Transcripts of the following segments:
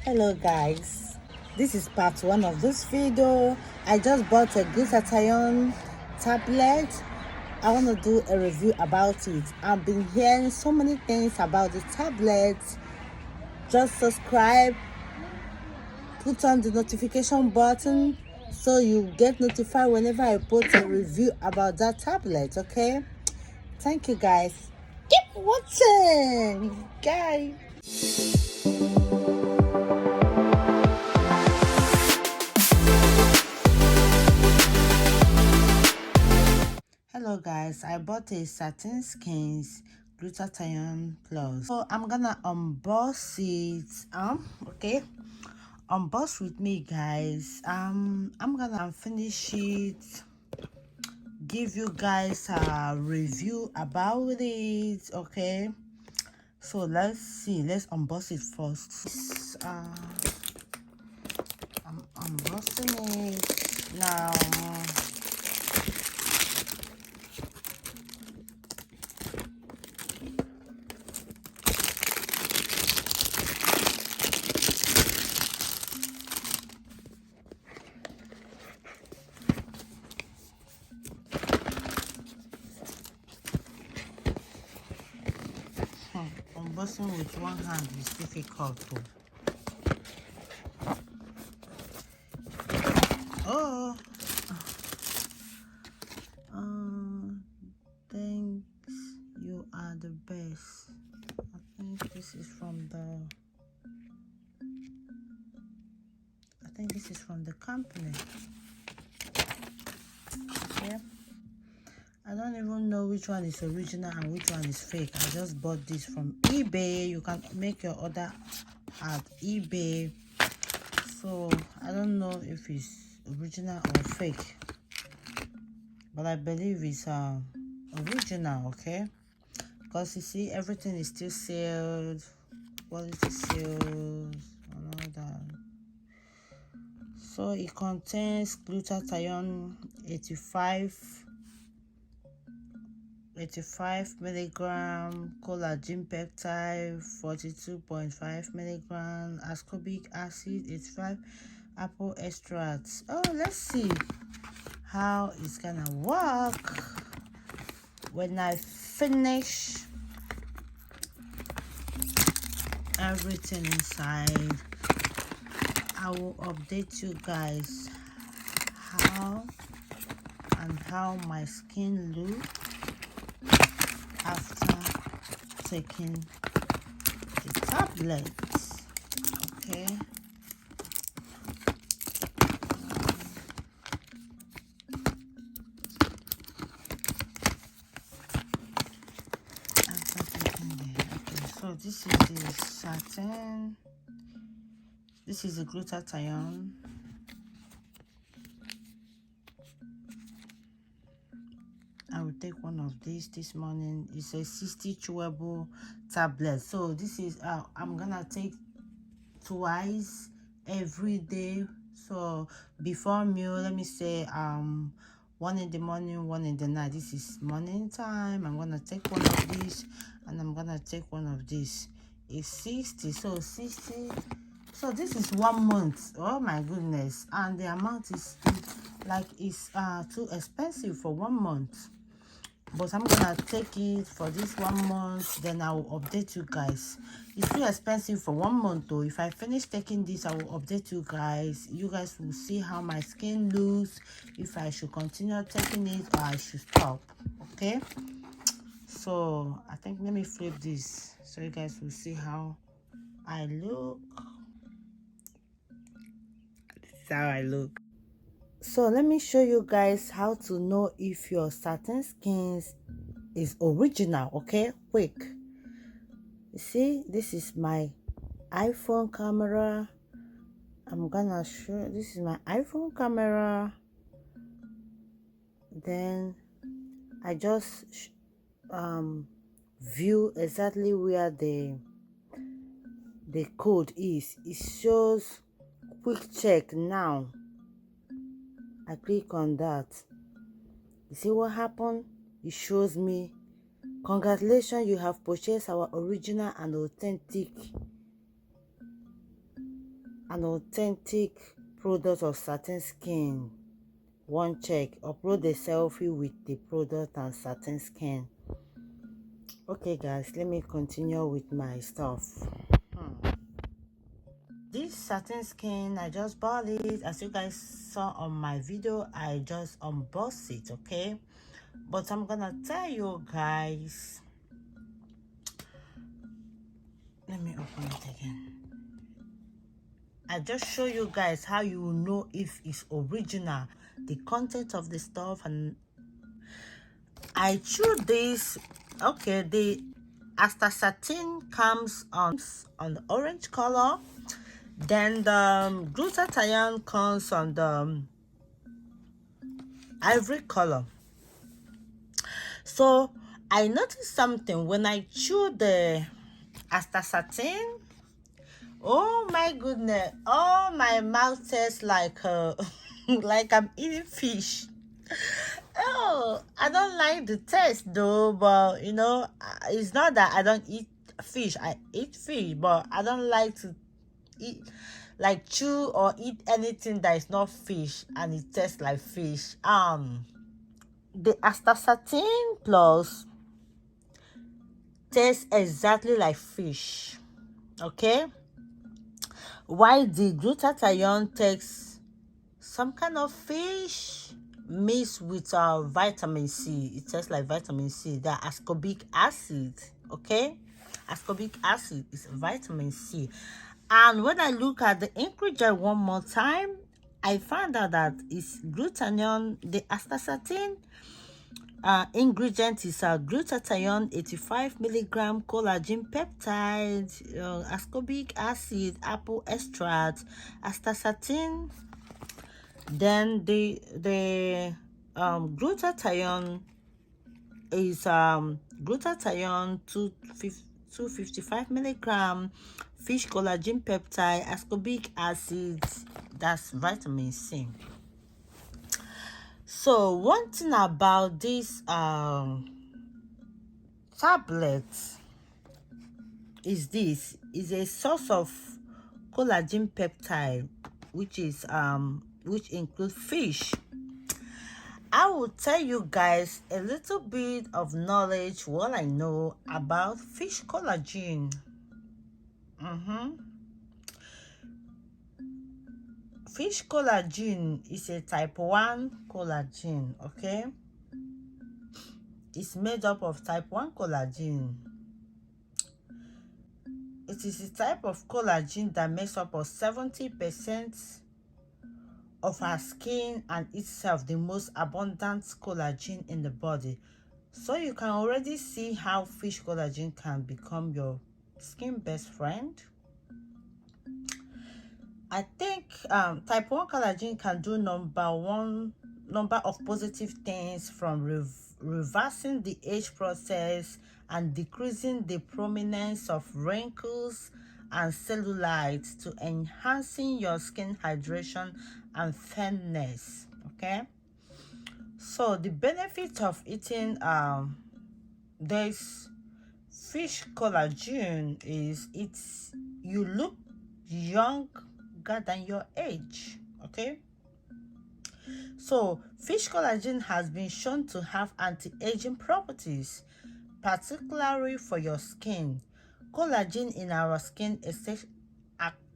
Hello guys, this is part one of this video. I just bought a glutathione tablet. I want to do a review about it. I've been hearing so many things about the tablet. Just subscribe, put on the notification button so you get notified whenever I put a review about that tablet. Okay, thank you guys. Keep watching guys. Hello guys, I bought a Satin Skinz Glutathione Plus. So I'm gonna unbox it. Okay, unbox with me guys. I'm gonna finish it, give you guys a review about it. Okay, so let's see, let's unbox it first. I'm unboxing it now. Unboxing with one hand is difficult too. Oh, thanks, you are the best. I think this is from the company. Yeah, I don't even know which one is original and which one is fake. I just bought this from eBay. You can make your order at eBay, so I don't know if it's original or fake, but I believe it's original. Okay, because you see everything is still sealed, quality sealed and all that. So it contains glutathione 85 milligram, collagen peptide 42.5 milligram, ascorbic acid 85, apple extracts. Oh, let's see how it's gonna work when I finish everything inside. I will update you guys how my skin looks after taking the tablets. Okay, after taking the, okay, so this is the satin, this is the glutathione. I will take one of these this morning. It's a 60 chewable tablet. So this is I'm gonna take twice every day. So before meal, let me say one in the morning, one in the night. This is morning time. I'm gonna take one of these and I'm gonna take one of these. It's 60, so 60, so this is 1 month. Oh my goodness, and the amount is like it's too expensive for 1 month, but I'm gonna take it for this 1 month, then I will update you guys. It's too expensive for 1 month though. If I finish taking this, I will update you guys. You guys will see how my skin looks, if I should continue taking it or I should stop. Okay, so I think, let me flip this so you guys will see how I look. This is how I look. So let me show you guys how to know if your Satin Skinz is original. Okay, quick. You see, this is my iPhone camera. I'm gonna show, this is my iPhone camera. Then I just view exactly where the code is. It shows quick check now. I click on that. You see what happened? It shows me, congratulations, you have purchased our original and authentic an authentic product of Satin Skin. One check, upload a selfie with the product and Satin Skin. Okay guys, let me continue with my stuff. This Satin Skin, I just bought it. As you guys saw on my video, I just unboxed it, okay? But I'm gonna tell you guys, let me open it again. I just show you guys how you will know if it's original, the content of the stuff. And I choose this. Okay, the Astax comes on the orange color, then the Glutathione comes on the ivory color. So I noticed something when I chew the Astax. Oh my goodness! Oh, my mouth tastes like like I'm eating fish. Oh, I don't like the taste though, but you know, it's not that I don't eat fish. I eat fish, but I don't like to eat, like, chew or eat anything that is not fish and it tastes like fish. The Astax Plus tastes exactly like fish, okay? While the Glutathione takes some kind of fish mixed with vitamin C. It tastes like vitamin C. The ascorbic acid, okay? Ascorbic acid is vitamin C. And when I look at the ingredient one more time, I found out that it's glutathione. The Astax ingredient is glutathione, 85 milligram, collagen peptide, ascorbic acid, apple extract, Astax. Then the glutathione is glutathione 255 milligram, fish collagen peptide, ascorbic acid, that's vitamin C. So one thing about this tablet is this is a source of collagen peptide, which includes fish. I will tell you guys a little bit of knowledge, what I know about fish collagen. Fish collagen is a type 1 collagen, okay? It's made up of type 1 collagen. It is a type of collagen that makes up of 70% of our skin and itself the most abundant collagen in the body. So you can already see how fish collagen can become your skin best friend. I think type 1 collagen can do number of positive things, from reversing the age process and decreasing the prominence of wrinkles and cellulite, to enhancing your skin hydration and fairness, okay? So the benefit of eating this fish collagen is you look younger than your age, okay? So fish collagen has been shown to have anti-aging properties, particularly for your skin. Collagen in our skin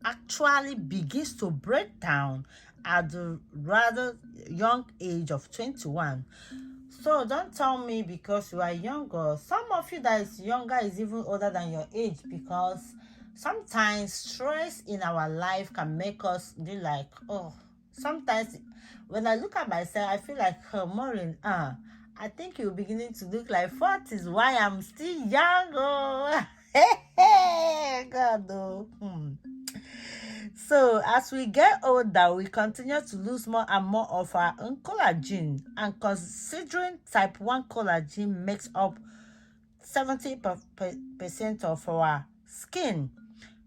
actually begins to break down at the rather young age of 21. So don't tell me because you are younger. Some of you that is younger is even older than your age, because sometimes stress in our life can make us be like, oh, sometimes when I look at myself, I feel like, Maureen, I think you're beginning to look like 40s. Why I'm still young, oh. God, oh. So as we get older, we continue to lose more and more of our own collagen. And considering type 1 collagen makes up 70% of our skin,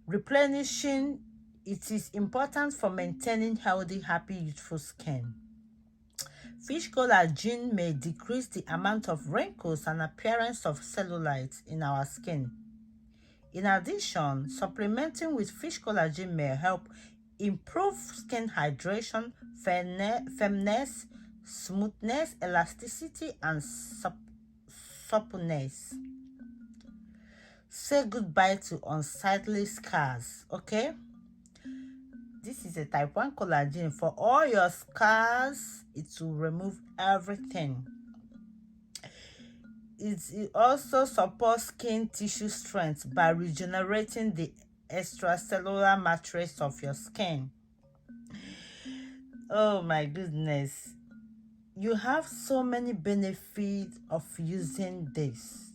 replenishing it is important for maintaining healthy, happy, youthful skin. Fish collagen may decrease the amount of wrinkles and appearance of cellulite in our skin. In addition, supplementing with fish collagen may help improve skin hydration, firmness, smoothness, elasticity, and suppleness. Say goodbye to unsightly scars, okay? This is a type 1 collagen. For all your scars, it will remove everything. It also supports skin tissue strength by regenerating the extracellular matrix of your skin. Oh my goodness. You have so many benefits of using this.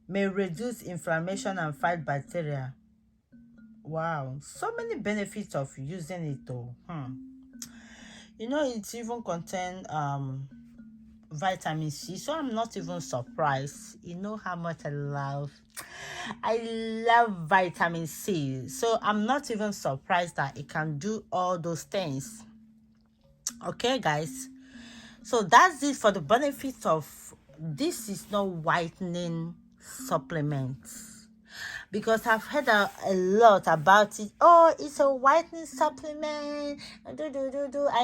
May reduce inflammation and fight bacteria. Wow, so many benefits of using it though. You know, it even contains vitamin C, so I'm not even surprised. You know how much I love vitamin C, so I'm not even surprised that it can do all those things. Okay guys, so that's it for the benefits of this. Is not whitening supplements, because I've heard a lot about it. Oh, it's a whitening supplement. I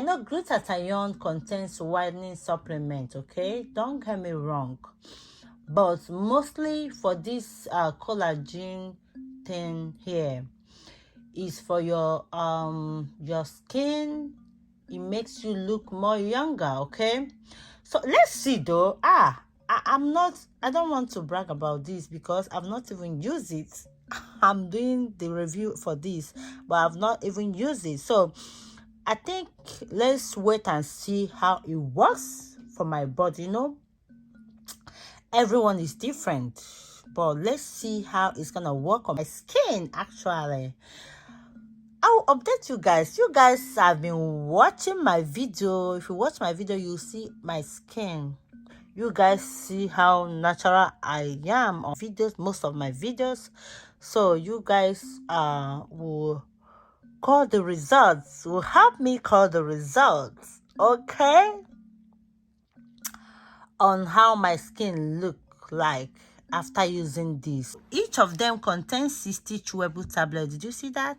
know glutathione contains whitening supplement, okay? Don't get me wrong. But mostly for this collagen thing here is for your skin. It makes you look more younger, okay? So let's see though. I don't want to brag about this because I've not even used it. I'm doing the review for this, but I've not even used it. So I think let's wait and see how it works for my body. You know, everyone is different, but let's see how it's gonna work on my skin. Actually, I'll update you guys. You guys have been watching my video. If you watch my video, you'll see my skin. You guys see how natural I am on videos, most of my videos. So you guys will call the results, will help me call the results, okay, on how my skin look like after using this. Each of them contains 60 chewable tablets. Did you see that?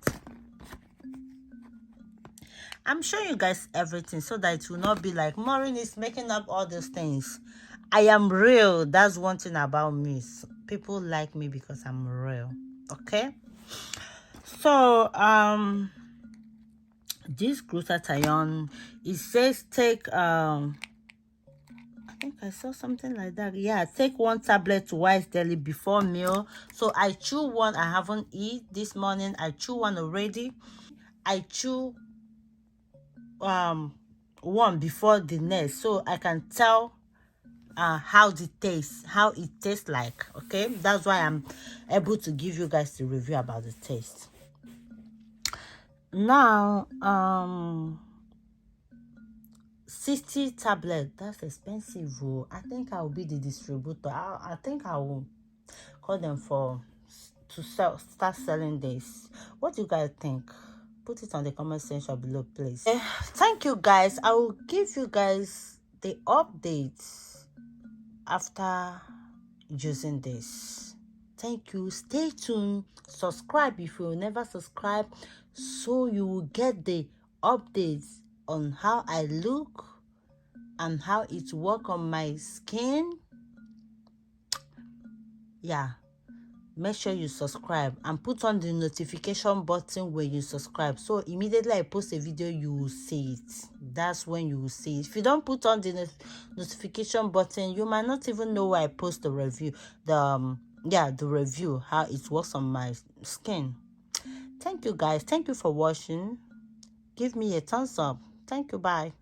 I'm showing you guys everything so that it will not be like Maureen is making up all those things. I am real. That's one thing about me. People like me because I'm real. Okay? So, this glutathione, it says take, I think I saw something like that. Yeah, take 1 tablet twice daily before meal. So, I chew one. I haven't eaten this morning. I chew one already. I chew one before the next, so I can tell how it tastes like. Okay, that's why I'm able to give you guys the review about the taste. Now 60 tablet, that's expensive. I think I will be the distributor. I think I will call them to start selling this. What do you guys think? Put it on the comment section below, please. Thank you guys. I will give you guys the updates after using this. Thank you. Stay tuned. Subscribe if you never subscribe, so you will get the updates on how I look and how it works on my skin. Yeah, make sure you subscribe and put on the notification button when you subscribe, so immediately I post a video you will see it. That's when you will see it. If you don't put on the notification button, you might not even know where I post the review, the review, how it works on my skin. Thank you guys. Thank you for watching. Give me a thumbs up. Thank you. Bye.